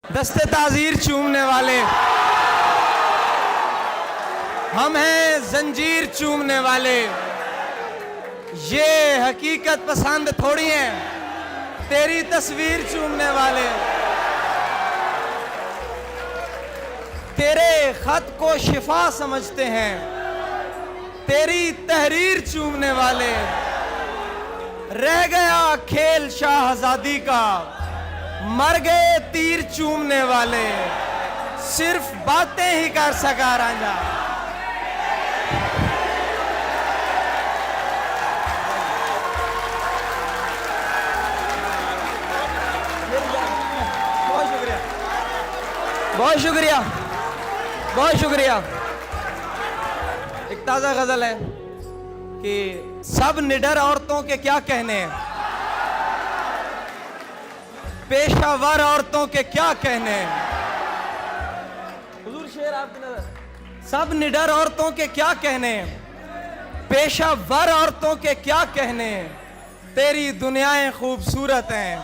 दस्ते ताज़ीर चूमने वाले हम हैं, जंजीर चूमने वाले। ये हकीकत पसंद थोड़ी है तेरी तस्वीर चूमने वाले। तेरे खत को शिफा समझते हैं तेरी तहरीर चूमने वाले। रह गया खेल शाहजादी का, मर गए तीर चूमने वाले। सिर्फ बातें ही कर सका रांझा। बहुत शुक्रिया, बहुत शुक्रिया, बहुत शुक्रिया। एक ताजा गजल है कि सब निडर औरतों के क्या कहने हैं, पेशावर औरतों के क्या कहने हैं। हुजूर शेर आपकी नजर। सब निडर औरतों के क्या कहने हैं, पेशावर औरतों के क्या कहने हैं। तेरी दुनियाएं खूबसूरत हैं,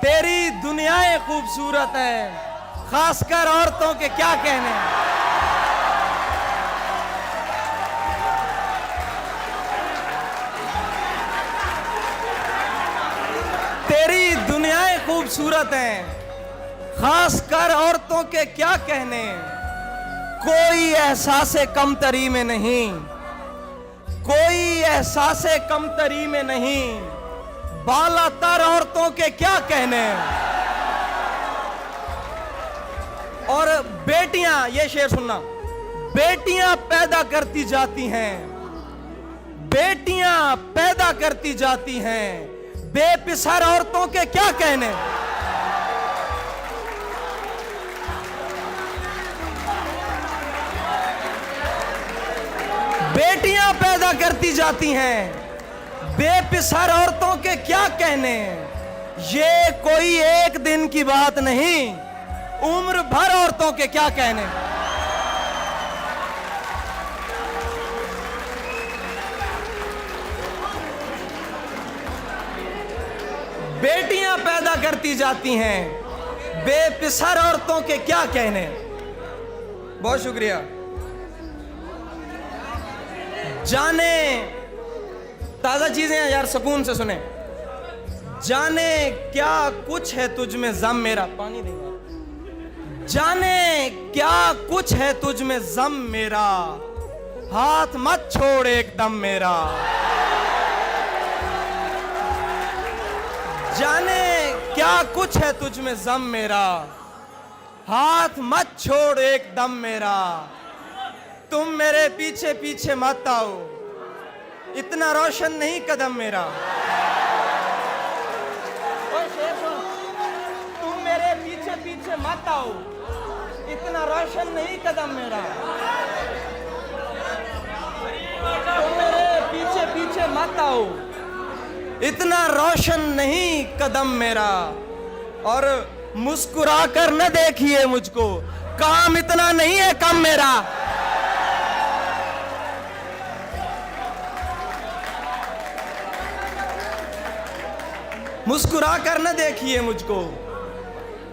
तेरी दुनियाएं खूबसूरत हैं। खासकर औरतों के क्या कहने हैं। तेरी दुनियाएं खूबसूरत हैं, खासकर औरतों के क्या कहने। कोई एहसासे कमतरी में नहीं, कोई एहसासे कमतरी में नहीं। बालातर औरतों के क्या कहने। और बेटियां, ये शेर सुनना, बेटियां पैदा करती जाती हैं, बेटियां पैदा करती जाती हैं। बेपिसर औरतों के क्या कहने। बेटियां पैदा करती जाती हैं, बेपिसर औरतों के क्या कहने। ये कोई एक दिन की बात नहीं, उम्र भर औरतों के क्या कहने। बेटियां पैदा करती जाती हैं, बेपिसर औरतों के क्या कहने। बहुत शुक्रिया। जाने, ताजा चीजें हैं यार, सुकून से सुने। जाने क्या कुछ है तुझ में ज़म मेरा, पानी देंगे। जाने क्या कुछ है तुझ में ज़म मेरा, हाथ मत छोड़ एकदम मेरा। जाने क्या कुछ है तुझ में ज़म मेरा, हाथ मत छोड़ एकदम मेरा। तुम मेरे पीछे पीछे मत आओ, इतना रोशन नहीं कदम मेरा। तुम मेरे पीछे पीछे मत आओ, इतना रोशन नहीं कदम मेरा। तुम मेरे पीछे पीछे मत आओ, इतना रोशन नहीं कदम मेरा। और मुस्कुरा कर न देखिए मुझको, काम इतना नहीं है कम मेरा। मुस्कुरा कर न देखिए मुझको,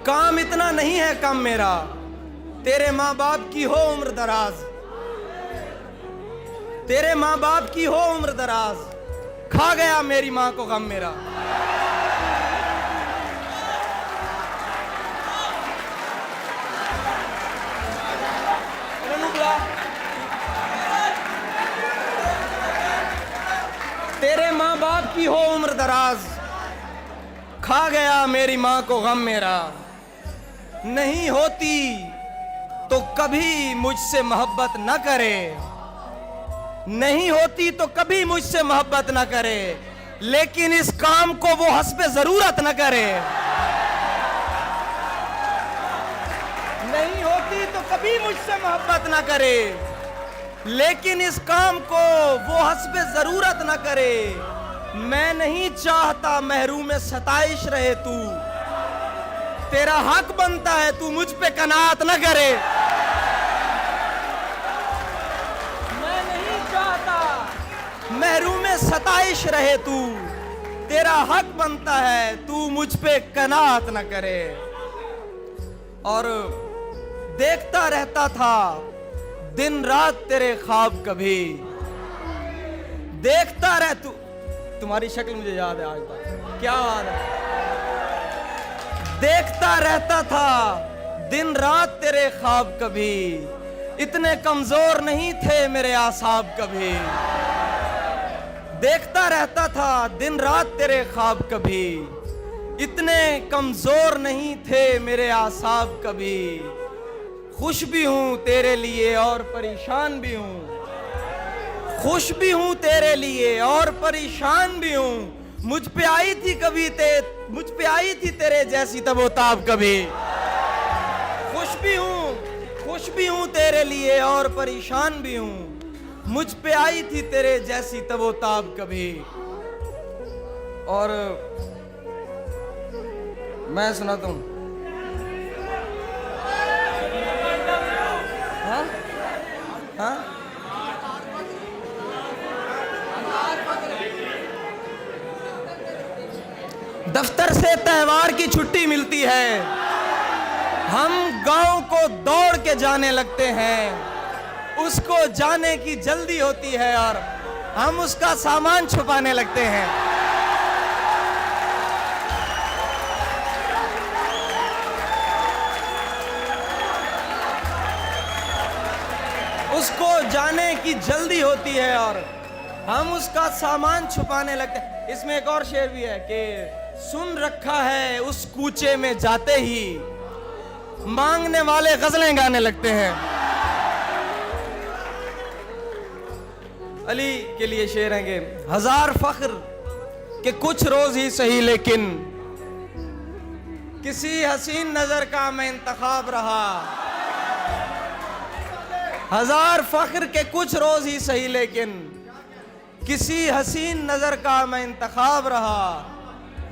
काम इतना नहीं है कम मेरा। तेरे माँ बाप की हो उम्र दराज, तेरे माँ बाप की हो उम्र दराज। खा गया मेरी माँ को गम मेरा। तेरे माँ बाप की हो उम्र दराज, खा गया मेरी माँ को गम मेरा। नहीं होती तो कभी मुझसे मोहब्बत न करे, नहीं होती तो कभी मुझसे मोहब्बत न करे। लेकिन इस काम को वो हस्बे जरूरत न करे। नहीं होती तो कभी मुझसे मोहब्बत न करे, लेकिन इस काम को वो हस्बे जरूरत न करे। मैं नहीं चाहता महरूम सताइश रहे तू, तेरा हक बनता है तू मुझ पे कनात न करे। मैं नहीं चाहता महरूम सताइश रहे तू, तेरा हक बनता है तू मुझ पे कनात न करे। और देखता रहता था दिन रात तेरे ख्वाब कभी, देखता रह तू, तुम्हारी शक्ल मुझे याद है आज तक, क्या बात है। देखता रहता था दिन रात तेरे ख्वाब कभी, इतने कमजोर नहीं थे मेरे आसाब कभी। देखता रहता था दिन रात तेरे ख्वाब कभी, इतने कमजोर नहीं थे मेरे आसाब कभी। खुश भी हूं तेरे लिए और परेशान भी हूं, खुश भी हूं तेरे लिए और परेशान भी हूं। मुझ पे आई थी तेरे जैसी तबोताब कभी। खुश भी हूं तेरे लिए और परेशान भी हूं। मुझ पे आई थी तेरे जैसी तबोताब कभी। और मैं सुनाता हूं। हाँ हाँ दफ्तर से त्योहार की छुट्टी मिलती है, हम गांव को दौड़ के जाने लगते हैं। उसको जाने की जल्दी होती है और हम उसका सामान छुपाने लगते हैं। उसको जाने की जल्दी होती है और हम उसका सामान छुपाने लगते हैं। इसमें एक और शेर भी है कि सुन रखा है उस कूचे में जाते ही मांगने वाले गजलें गाने लगते हैं। अली के लिए शेर है कि हजार फख्र के कुछ रोज ही सही, लेकिन किसी हसीन नजर का मैं इंतखाब रहा। हजार फख्र के कुछ रोज ही सही, लेकिन किसी हसीन नजर का मैं इंतखाब रहा।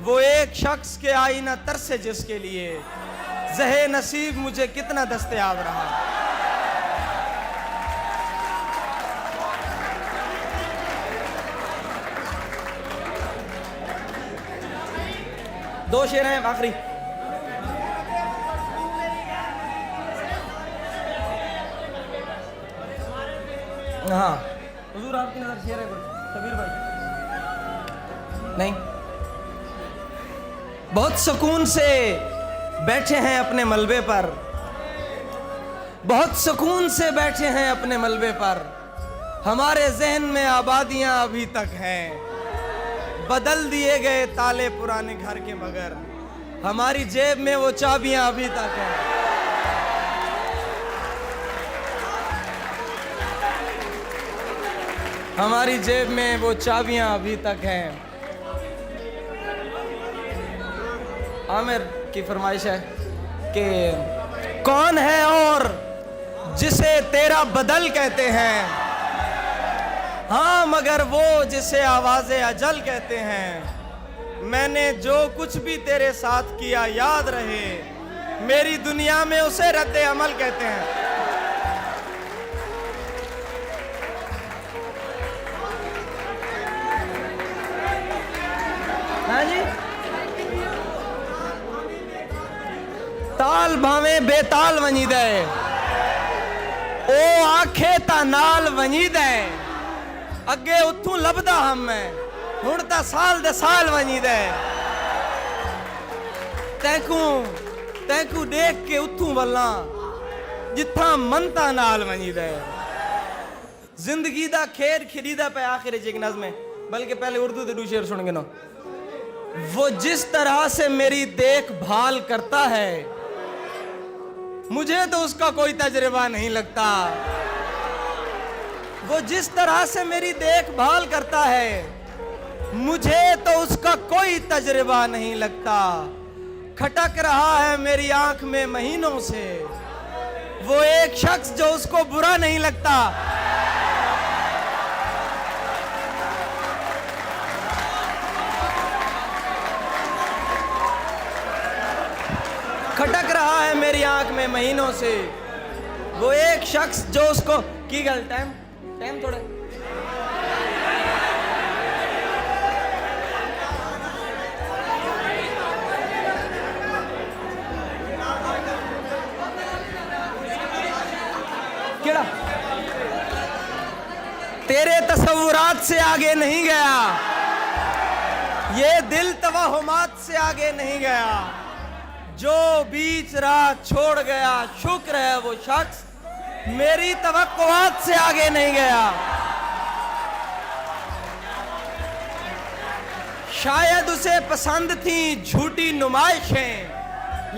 वो एक शख्स के आईना तर से जिसके लिए ज़हे नसीब मुझे कितना दस्तयाब रहा। दो शेर हैं आखिरी। हाँ हुजूर आपकी नजर शेर है कुछ कबीर भाई? नहीं। बहुत सुकून से बैठे हैं अपने मलबे पर, बहुत सुकून से बैठे हैं अपने मलबे पर। हमारे जहन में आबादियां अभी तक हैं, बदल दिए गए ताले पुराने घर के, मगर हमारी जेब में वो चाबियां अभी तक हैं। हमारी जेब में वो चाबियां अभी तक हैं। आमिर की फरमाइश है कि कौन है और जिसे तेरा बदल कहते हैं, हाँ मगर वो जिसे आवाज़े अजल कहते हैं। मैंने जो कुछ भी तेरे साथ किया याद रहे, मेरी दुनिया में उसे रद्द अमल कहते हैं। हाँ जी। ताल भावे बेताल वनी दे, ओ आखे ता नाल वनी दे। अगे उथू लभदा हम मैं, हुण ता साल दे साल वनी दे। तैकू देख के उथू वल्ला, जिथा मनता नाल वनी दे। जिंदगी दा खेर खरीदा पे आखिर एक नज़्म में, बल्कि पहले उर्दू दे दो शेर सुन के ना। वो जिस तरह से मेरी देखभाल करता है, मुझे तो उसका कोई तजुर्बा नहीं लगता। वो जिस तरह से मेरी देखभाल करता है, मुझे तो उसका कोई तजुर्बा नहीं लगता। खटक रहा है मेरी आंख में महीनों से, वो एक शख्स जो उसको बुरा नहीं लगता। खटक रहा है मेरी आंख में महीनों से, वो एक शख्स जो उसको की गल टाइम थोड़े केड़ा तेरे तसव्वुरात से आगे नहीं गया, ये दिल तवहुमात से आगे नहीं गया। जो बीच राह छोड़ गया शुक्र है वो शख्स, मेरी तवक्कुआत से आगे नहीं गया। शायद उसे पसंद थी झूठी नुमाइशें,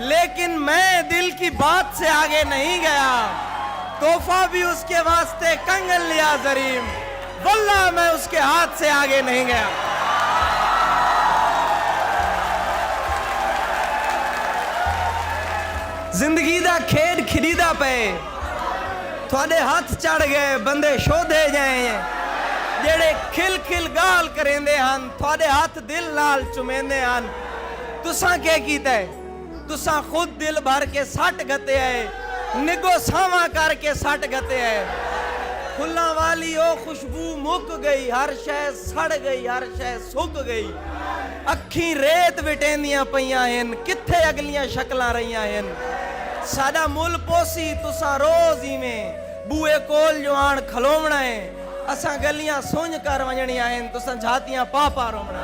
लेकिन मैं दिल की बात से आगे नहीं गया। तोहफा भी उसके वास्ते कंगन लिया जरीम, वल्लाह मैं उसके हाथ से आगे नहीं गया। जिंदगी दा खेड खिरीदा पे, थोड़े हाथ चढ़ गए बंदे शोधे जाए, जेड़े खिल खिल गाल करेंदे हन, थोड़े हाथ दिल नाल चुमेंदे हन। तुसा क्या कीता है? तुसा खुद दिल भर के सट गते है, निगो सावा करके सट गते है। फुल्लां वाली ओ खुशबू मुक गई, हर शय सड़ गई, हर शय सुक गई। अखी रेत विटेंदियां पईयां हन, किथे अगलियां शक्लां रहियां हन। साडा मुल पोसी तुसा रोज इवें बूए कोल जो आण खलोवना है, असां गलियां सुंज कर वजणियां हन, तुसा झातियां पा पा रोवणा।